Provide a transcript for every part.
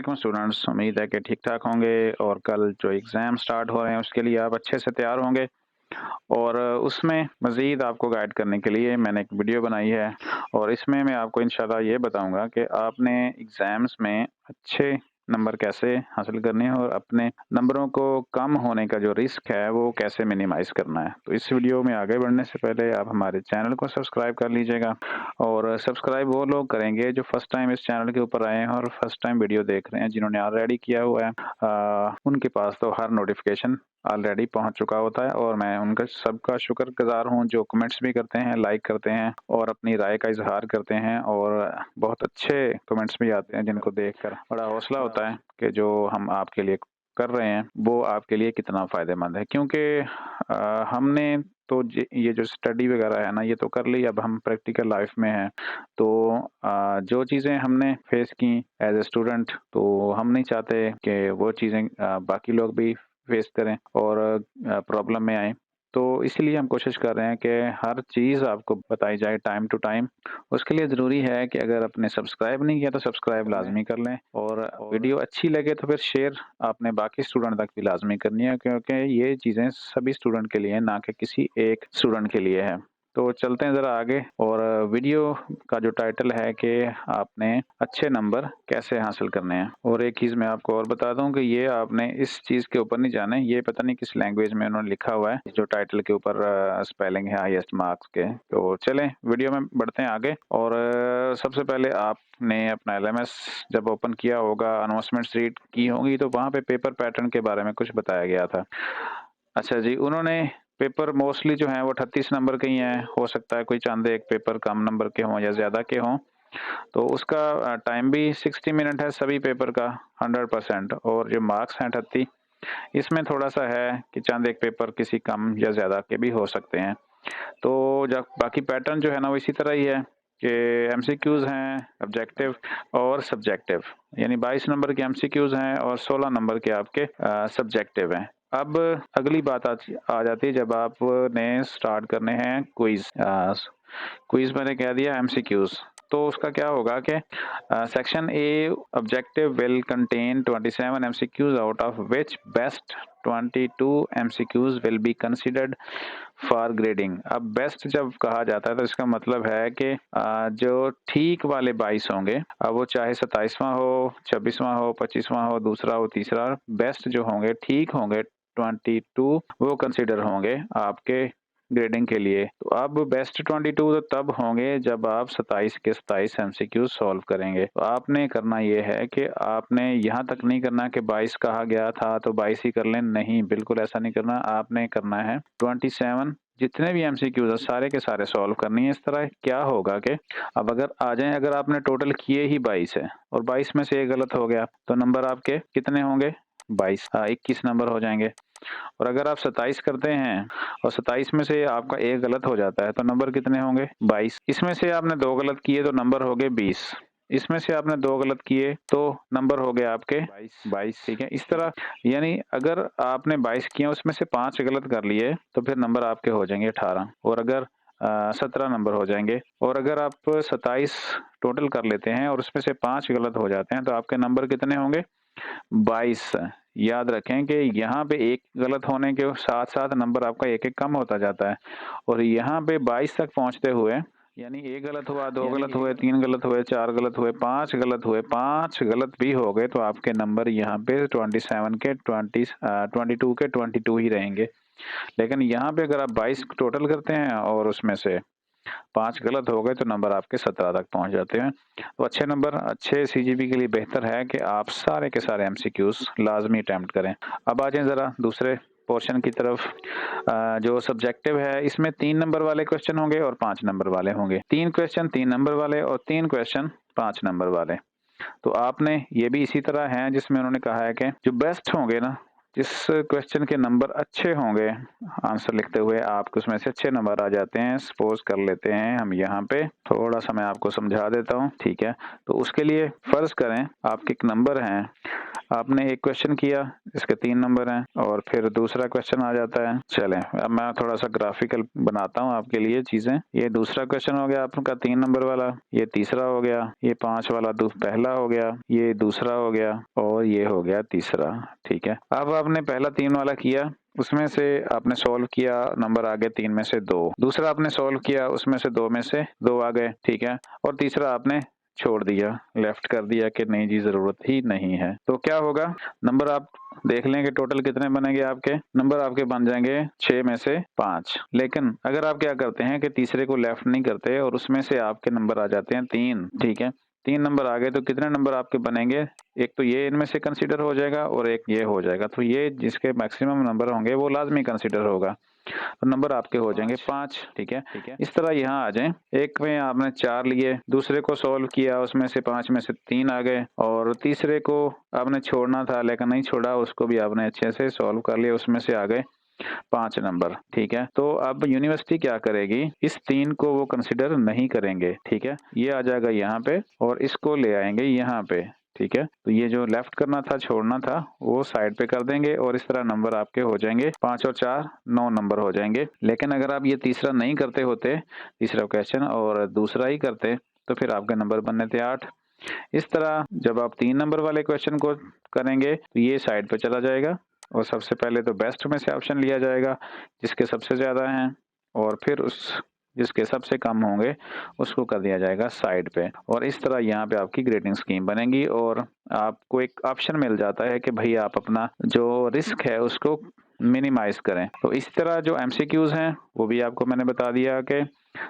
वालेकुम स्टूडेंट्स, उम्मीद है कि ठीक-ठाक होंगे और कल जो एग्ज़ाम स्टार्ट हो रहे हैं उसके लिए आप अच्छे से तैयार होंगे। और उसमें मज़ीद आपको गाइड करने के लिए मैंने एक वीडियो बनाई है और इसमें मैं आपको इंशाल्लाह ये बताऊँगा कि आपने एग्ज़ाम्स में अच्छे नंबर कैसे हासिल करने हैं और अपने नंबरों को कम होने का जो रिस्क है वो कैसे मिनिमाइज़ करना है। तो इस वीडियो में आगे बढ़ने से पहले आप हमारे चैनल को सब्सक्राइब कर लीजिएगा और सब्सक्राइब वो लोग करेंगे जो फर्स्ट टाइम इस चैनल के ऊपर आए हैं और फर्स्ट टाइम वीडियो देख रहे हैं। जिन्होंने ऑलरेडी किया हुआ है उनके पास तो हर नोटिफ़िकेशन ऑलरेडी पहुंच चुका होता है और मैं उनका सबका शुक्रगुज़ार हूं जो कमेंट्स भी करते हैं, लाइक करते हैं और अपनी राय का इज़हार करते हैं और बहुत अच्छे कमेंट्स भी आते हैं जिनको देखकर बड़ा हौसला होता है कि जो हम आपके लिए कर रहे हैं वो आपके लिए कितना फ़ायदेमंद है। क्योंकि हमने तो ये जो स्टडी वगैरह है ना ये तो कर ली, अब हम प्रैक्टिकल लाइफ में हैं। तो जो चीज़ें हमने फेस की एज ए स्टूडेंट तो हम नहीं चाहते कि वो चीज़ें बाकी लोग भी फेस करें और प्रॉब्लम में आए। तो इसीलिए हम कोशिश कर रहे हैं कि हर चीज़ आपको बताई जाए टाइम टू टाइम। उसके लिए ज़रूरी है कि अगर आपने सब्सक्राइब नहीं किया तो सब्सक्राइब लाज़मी कर लें और वीडियो अच्छी लगे तो फिर शेयर आपने बाकी स्टूडेंट तक भी लाज़मी करनी है, क्योंकि ये चीज़ें सभी स्टूडेंट के लिए हैं, ना कि किसी एक स्टूडेंट के लिए है। तो चलते हैं ज़रा आगे और वीडियो का जो टाइटल है कि आपने अच्छे नंबर कैसे हासिल करने हैं। और एक चीज़ मैं आपको और बता दूं कि ये आपने इस चीज़ के ऊपर नहीं जाना है, ये पता नहीं किस लैंग्वेज में उन्होंने लिखा हुआ है जो टाइटल के ऊपर स्पेलिंग है हाईएस्ट मार्क्स के। तो चलें वीडियो में बढ़ते हैं आगे और सबसे पहले आपने अपना एलएमएस जब ओपन किया होगा, अनाउंसमेंट्स रीड की होंगी तो वहाँ पे पेपर पैटर्न के बारे में कुछ बताया गया था। अच्छा जी, उन्होंने पेपर मोस्टली जो हैं वो 38 नंबर के ही हैं, हो सकता है कोई चंद एक पेपर कम नंबर के हों या ज़्यादा के हों। तो उसका टाइम भी 60 मिनट है सभी पेपर का 100%, और जो मार्क्स हैं 38, इसमें थोड़ा-सा है कि चंद एक पेपर किसी कम या ज़्यादा के भी हो सकते हैं। तो जब बाकी पैटर्न जो है ना वो इसी तरह ही है कि एमसीक्यूज़ हैं, ऑब्जेक्टिव और सब्जेक्टिव, यानी 22 नंबर के एमसीक्यूज़ हैं और 16 नंबर के आपके सब्जेक्टिव हैं। अब अगली बात आ जाती है जब आपने स्टार्ट करने हैं क्विज़। क्विज़ मैंने कह दिया एमसीक्यूज़, तो उसका क्या होगा कि section A objective will contain 27 MCQs out of which best 22 MCQs will be considered for grading. अब बेस्ट जब कहा जाता है तो इसका मतलब है कि जो ठीक वाले 22 होंगे, अब वो चाहे 27वां हो, 26वां हो, 25वां हो, दूसरा हो, तीसरा, बेस्ट जो होंगे, ठीक होंगे 22, वो कंसीडर होंगे आपके ग्रेडिंग के लिए। तो अब बेस्ट 22 तो तब होंगे जब आप 27 के 27 एमसीक्यू सॉल्व करेंगे। तो आपने करना ये है कि आपने यहाँ तक नहीं करना कि 22 कहा गया था तो 22 ही कर लें, नहीं, बिल्कुल ऐसा नहीं करना। आपने करना है 27 जितने भी एमसीक्यूज है सारे के सारे सॉल्व करनी है। इस तरह क्या होगा कि अब अगर आ जाए, अगर आपने टोटल किए ही 22 है और 22 में से एक गलत हो गया तो नंबर आपके कितने होंगे? 22, 21 नंबर हो जाएंगे। और अगर आप 27 करते हैं और 27 में से आपका एक गलत हो जाता है तो नंबर कितने होंगे? 22। इसमें से आपने 2 गलत किए तो नंबर हो गए 20। इसमें से आपने 2 गलत किए तो नंबर हो गए आपके 22। ठीक है, इस तरह यानी अगर आपने 22 किए उसमें से 5 गलत कर लिए तो फिर नंबर आपके हो जाएंगे 18, और अगर 17 नंबर हो जाएंगे। और अगर आप 27 टोटल कर लेते हैं और उसमें से 5 गलत हो जाते हैं तो आपके नंबर कितने होंगे? 22। याद रखें कि यहाँ पे एक गलत होने के साथ-साथ नंबर आपका एक-एक कम होता जाता है और यहाँ पे 22 तक पहुँचते हुए यानी 1 गलत हुआ, 2 गलत हुए, 3 गलत हुए, 4 गलत हुए, 5 गलत हुए, 5 गलत भी हो गए तो आपके नंबर यहाँ पे 27 के 22 के 22 ही रहेंगे। लेकिन यहाँ पे अगर आप 22 टोटल करते हैं और उसमें से 5 गलत हो गए तो नंबर आपके 17 तक पहुंच जाते हैं। तो अच्छे नंबर अच्छे सीजीपी के लिए बेहतर है कि आप सारे के सारे एमसीक्यूज लाजमी अटेम्प्ट करें। अब आ जाएं ज़रा दूसरे पोर्शन की तरफ। जो सब्जेक्टिव है इसमें 3 नंबर वाले क्वेश्चन होंगे और 5 नंबर वाले होंगे। 3 क्वेश्चन 3 नंबर वाले और 3 क्वेश्चन 5 नंबर वाले। तो आपने ये भी इसी तरह है जिसमें उन्होंने कहा है कि जो बेस्ट होंगे ना, जिस क्वेश्चन के नंबर अच्छे होंगे आंसर लिखते हुए आपके उसमें से अच्छे नंबर आ जाते हैं। सपोज कर लेते हैं हम यहाँ पे थोड़ा सा मैं आपको समझा देता हूँ, ठीक है। तो उसके लिए फर्ज करें आपके एक नंबर हैं आपने एक क्वेश्चन किया, इसके 3 नंबर हैं और फिर दूसरा क्वेश्चन आ जाता है। चलें, अब मैं थोड़ा सा ग्राफिकल बनाता हूँ आपके लिए चीज़ें। ये दूसरा क्वेश्चन हो गया आपका 3 नंबर वाला, ये तीसरा हो गया, ये 5 वाला पहला हो गया, ये दूसरा हो गया और ये हो गया तीसरा। ठीक है, अब आपने पहला 3 वाला किया, उसमें से आपने सॉल्व किया, नंबर आ गए 3 में से 2। दूसरा आपने सॉल्व किया, उसमें से 2 में से 2 आ गए। ठीक है, और तीसरा आपने छोड़ दिया, लेफ्ट कर दिया कि नहीं जी ज़रूरत ही नहीं है। तो क्या होगा, नंबर आप देख लें कि टोटल कितने बनेंगे आपके। नंबर आपके बन जाएंगे 6 में से 5। लेकिन अगर आप क्या करते हैं कि तीसरे को लेफ्ट नहीं करते और उसमें से आपके नंबर आ जाते हैं 3। ठीक है, 3 नंबर आ गए तो कितने नंबर आपके बनेंगे, एक तो ये इनमें से कंसीडर हो जाएगा और एक ये हो जाएगा। तो ये जिसके मैक्सिमम नंबर होंगे वो लाजमी कंसीडर होगा, तो नंबर आपके हो जाएंगे 5। ठीक है, इस तरह यहाँ आ जाएं। एक में आपने 4 लिए, दूसरे को सॉल्व किया, उसमें से 5 में से 3 आ गए और तीसरे को आपने छोड़ना था लेकिन नहीं छोड़ा, उसको भी आपने अच्छे से सॉल्व कर लिया, उसमें से आ गए 5 नंबर। ठीक है, तो अब यूनिवर्सिटी क्या करेगी, इस 3 को वो कंसिडर नहीं करेंगे। ठीक है, ये आ जाएगा यहाँ पे और इसको ले आएंगे यहाँ पे। ठीक है, तो ये जो लेफ्ट करना था, छोड़ना था, वो साइड पे कर देंगे और इस तरह नंबर आपके हो जाएंगे 5 और 4 9 नंबर हो जाएंगे। लेकिन अगर आप ये तीसरा नहीं करते होते, तीसरा क्वेश्चन, और दूसरा ही करते, तो फिर आपके नंबर बनने थे 8। इस तरह जब आप 3 नंबर वाले क्वेश्चन को करेंगे तो ये साइड पे चला जाएगा और सबसे पहले तो बेस्ट में से ऑप्शन लिया जाएगा जिसके सबसे ज़्यादा हैं, और फिर उस जिसके सबसे कम होंगे उसको कर दिया जाएगा साइड पे। और इस तरह यहाँ पे आपकी ग्रेडिंग स्कीम बनेगी और आपको एक ऑप्शन मिल जाता है कि भाई आप अपना जो रिस्क है उसको मिनिमाइज करें। तो इस तरह जो एमसीक्यूज हैं वो भी आपको मैंने बता दिया कि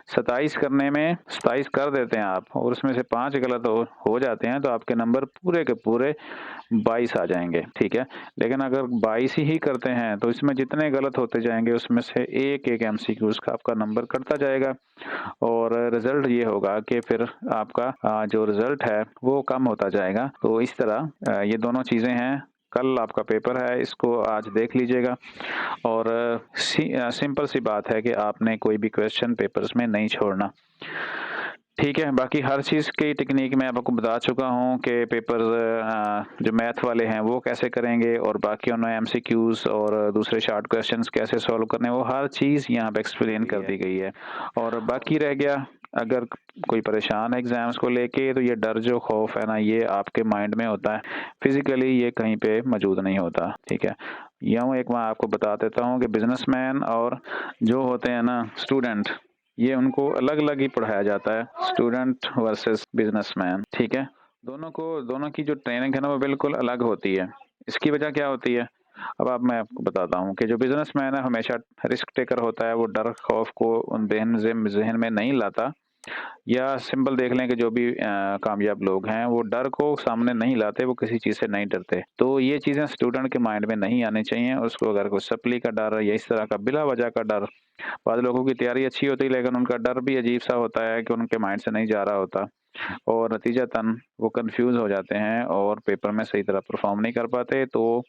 27 करने में 27 कर देते हैं आप और उसमें से 5 गलत हो जाते हैं तो आपके नंबर पूरे के पूरे 22 आ जाएंगे। ठीक है, लेकिन अगर 22 ही करते हैं तो इसमें जितने गलत होते जाएंगे उसमें से एक एक एमसीक्यूज का आपका नंबर कटता जाएगा और रिजल्ट ये होगा कि फिर आपका जो रिजल्ट है वो कम होता जाएगा। तो इस तरह ये दोनों चीज़ें हैं। कल आपका पेपर है, इसको आज देख लीजिएगा और सिंपल सी बात है कि आपने कोई भी क्वेश्चन पेपर्स में नहीं छोड़ना। ठीक है, बाकी हर चीज़ की टेक्निक मैं आपको बता चुका हूँ कि पेपर जो मैथ वाले हैं वो कैसे करेंगे और बाकी उन्होंने एमसीक्यूज़ और दूसरे शॉर्ट क्वेश्चंस कैसे सॉल्व करने, वो हर चीज़ यहाँ पे एक्सप्लेन कर दी गई है। और बाकी रह गया, अगर कोई परेशान है एग्ज़ाम्स को लेके तो ये डर जो खौफ है ना, ये आपके माइंड में होता है, फिज़िकली ये कहीं पे मौजूद नहीं होता। ठीक है, यूँ एक मैं आपको बता देता हूँ कि बिजनेसमैन और जो होते हैं ना स्टूडेंट, ये उनको अलग अलग ही पढ़ाया जाता है, स्टूडेंट वर्सेस बिजनेसमैन। ठीक है, दोनों की जो ट्रेनिंग है ना वो बिल्कुल अलग होती है। इसकी वजह क्या होती है, अब आप मैं आपको बताता हूँ कि जो बिजनेसमैन है हमेशा रिस्क टेकर होता है, वो डर खौफ को उन जहन में नहीं लाता, या सिंपल देख लें कि जो भी कामयाब लोग हैं वो डर को सामने नहीं लाते, वो किसी चीज़ से नहीं डरते। तो ये चीज़ें स्टूडेंट के माइंड में नहीं आनी चाहिए। उसको अगर कोई सप्ली का डर या इस तरह का बिला वजह का डर, बाद लोगों की तैयारी अच्छी होती है लेकिन उनका डर भी अजीब सा होता है कि उनके माइंड से नहीं जा रहा होता और नतीजतन वो कंफ्यूज हो जाते हैं और पेपर में सही तरह परफॉर्म नहीं कर पाते। तो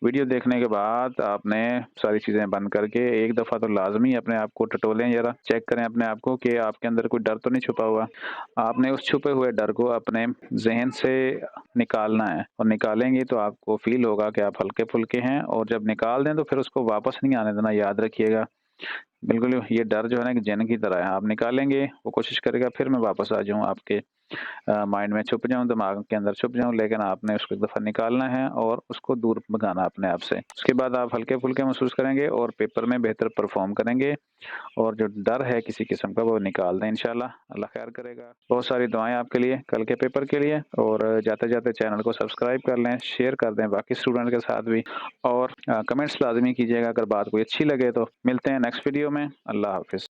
वीडियो देखने के बाद आपने सारी चीज़ें बंद करके एक दफ़ा तो लाजमी अपने आप को टटोलें, ज़रा चेक करें अपने आप को कि आपके अंदर कोई डर तो नहीं छुपा हुआ। आपने उस छुपे हुए डर को अपने जहन से निकालना है और निकालेंगे तो आपको फील होगा कि आप हल्के फुल्के हैं, और जब निकाल दें तो फिर उसको वापस नहीं आने देना, याद रखिएगा। बिल्कुल, ये डर जो है ना कि जिन की तरह है, आप निकालेंगे वो कोशिश करेगा फिर मैं वापस आ जाऊँ आपके माइंड में छुप जाऊँ, दिमाग के अंदर छुप जाऊँ, लेकिन आपने उसको एक दफ़ा निकालना है और उसको दूर भगाना अपने आप से। उसके बाद आप हल्के-फुल्के महसूस करेंगे और पेपर में बेहतर परफ़ॉर्म करेंगे और जो डर है किसी किस्म का वो निकाल दें इंशाल्लाह, अल्लाह खैर करेगा। बहुत सारी दुआएँ आपके लिए कल के पेपर के लिए, और जाते-जाते चैनल को सब्सक्राइब कर लें, शेयर कर दें बाकी स्टूडेंट के साथ भी, और कमेंट्स लाज़मी कीजिएगा अगर बात कोई अच्छी लगे तो। मिलते हैं नेक्स्ट वीडियो में। अल्लाह हाफ़िज़।